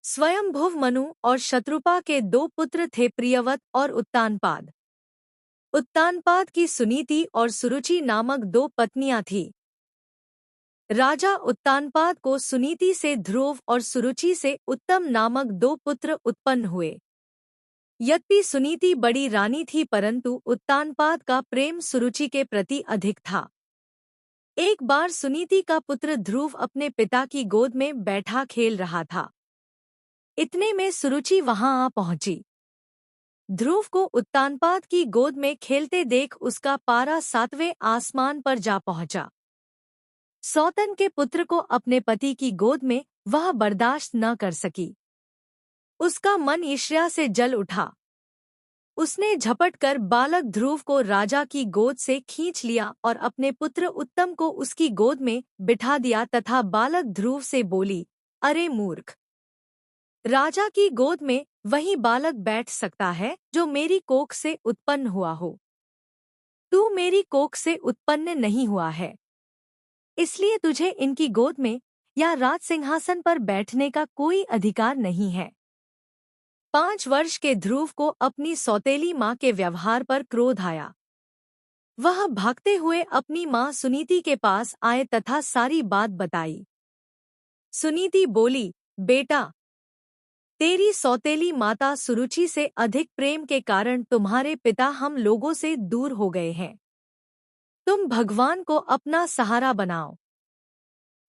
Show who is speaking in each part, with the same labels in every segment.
Speaker 1: स्वयंभुव मनु और शत्रुपा के दो पुत्र थे, प्रियवत और उत्तानपाद। उत्तानपाद की सुनीति और सुरुचि नामक दो पत्नियां थीं। राजा उत्तानपाद को सुनीति से ध्रुव और सुरुचि से उत्तम नामक दो पुत्र उत्पन्न हुए। यद्यपि सुनीति बड़ी रानी थी, परंतु उत्तानपाद का प्रेम सुरुचि के प्रति अधिक था। एक बार सुनीति का पुत्र ध्रुव अपने पिता की गोद में बैठा खेल रहा था। इतने में सुरुचि वहां आ पहुंची। ध्रुव को उत्तानपाद की गोद में खेलते देख उसका पारा 7वें आसमान पर जा पहुंचा। सौतन के पुत्र को अपने पति की गोद में वह बर्दाश्त न कर सकी। उसका मन ईर्ष्या से जल उठा। उसने झपट कर बालक ध्रुव को राजा की गोद से खींच लिया और अपने पुत्र उत्तम को उसकी गोद में बिठा दिया तथा बालक ध्रुव से बोली, अरे मूर्ख! राजा की गोद में वही बालक बैठ सकता है जो मेरी कोख से उत्पन्न हुआ हो। तू मेरी कोख से उत्पन्न नहीं हुआ है, इसलिए तुझे इनकी गोद में या राज सिंहासन पर बैठने का कोई अधिकार नहीं है। 5 वर्ष के ध्रुव को अपनी सौतेली माँ के व्यवहार पर क्रोध आया। वह भागते हुए अपनी माँ सुनीति के पास आए तथा सारी बात बताई। सुनीति बोली, बेटा, तेरी सौतेली माता सुरुचि से अधिक प्रेम के कारण तुम्हारे पिता हम लोगों से दूर हो गए हैं। तुम भगवान को अपना सहारा बनाओ।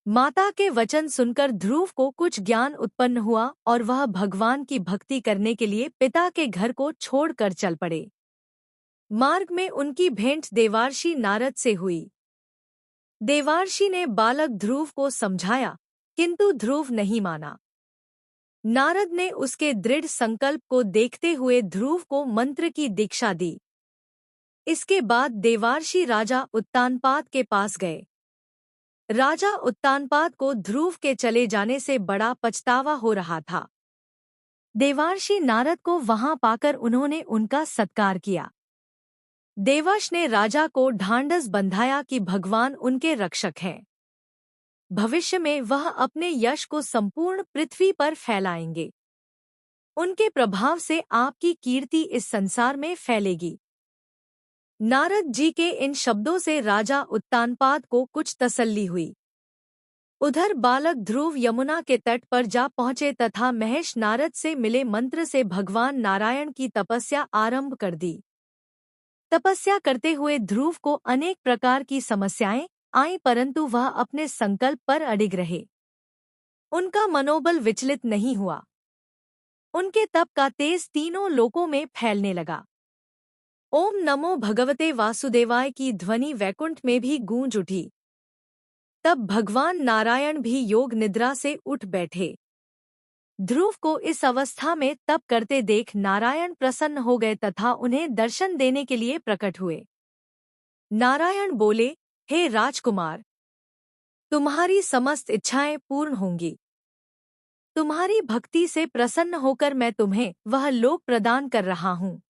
Speaker 1: माता के वचन सुनकर ध्रुव को कुछ ज्ञान उत्पन्न हुआ और वह भगवान की भक्ति करने के लिए पिता के घर को छोड़कर चल पड़े। मार्ग में उनकी भेंट देवार्षि नारद से हुई। देवार्षि ने बालक ध्रुव को समझाया, किंतु ध्रुव नहीं माना। नारद ने उसके दृढ़ संकल्प को देखते हुए ध्रुव को मंत्र की दीक्षा दी। इसके बाद देवार्षि राजा उत्तानपाद के पास गए। राजा उत्तानपाद को ध्रुव के चले जाने से बड़ा पछतावा हो रहा था। देवार्षि नारद को वहां पाकर उन्होंने उनका सत्कार किया। देवर्षि ने राजा को ढांढस बंधाया कि भगवान उनके रक्षक हैं। भविष्य में वह अपने यश को संपूर्ण पृथ्वी पर फैलाएंगे। उनके प्रभाव से आपकी कीर्ति इस संसार में फैलेगी। नारद जी के इन शब्दों से राजा उत्तानपाद को कुछ तसल्ली हुई। उधर बालक ध्रुव यमुना के तट पर जा पहुंचे तथा महेश नारद से मिले मंत्र से भगवान नारायण की तपस्या आरंभ कर दी। तपस्या करते हुए ध्रुव को अनेक प्रकार की समस्याएं आईं, परंतु वह अपने संकल्प पर अडिग रहे। उनका मनोबल विचलित नहीं हुआ। उनके तप का तेज तीनों लोकों में फैलने लगा। ओम नमो भगवते वासुदेवाय की ध्वनि वैकुंठ में भी गूंज उठी। तब भगवान नारायण भी योग निद्रा से उठ बैठे। ध्रुव को इस अवस्था में तप करते देख नारायण प्रसन्न हो गए तथा उन्हें दर्शन देने के लिए प्रकट हुए। नारायण बोले, हे राजकुमार, तुम्हारी समस्त इच्छाएं पूर्ण होंगी। तुम्हारी भक्ति से प्रसन्न होकर मैं तुम्हें वह लोक प्रदान कर रहा हूँ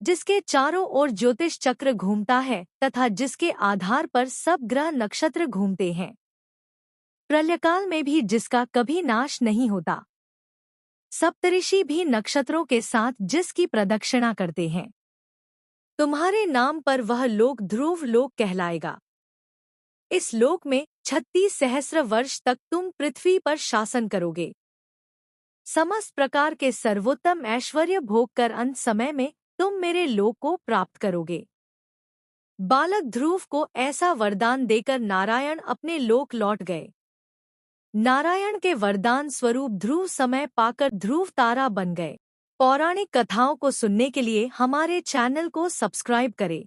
Speaker 1: जिसके चारों ओर ज्योतिष चक्र घूमता है तथा जिसके आधार पर सब ग्रह नक्षत्र घूमते हैं। प्रलयकाल में भी जिसका कभी नाश नहीं होता। सप्तऋषि भी नक्षत्रों के साथ जिसकी प्रदक्षिणा करते हैं। तुम्हारे नाम पर वह लोक ध्रुव लोक कहलाएगा। इस लोक में 36 सहस्र वर्ष तक तुम पृथ्वी पर शासन करोगे। समस्त प्रकार के सर्वोत्तम ऐश्वर्य भोग कर अंत समय में तुम मेरे लोक को प्राप्त करोगे। बालक ध्रुव को ऐसा वरदान देकर नारायण अपने लोक लौट गए। नारायण के वरदान स्वरूप ध्रुव समय पाकर ध्रुव तारा बन गए। पौराणिक कथाओं को सुनने के लिए हमारे चैनल को सब्सक्राइब करें।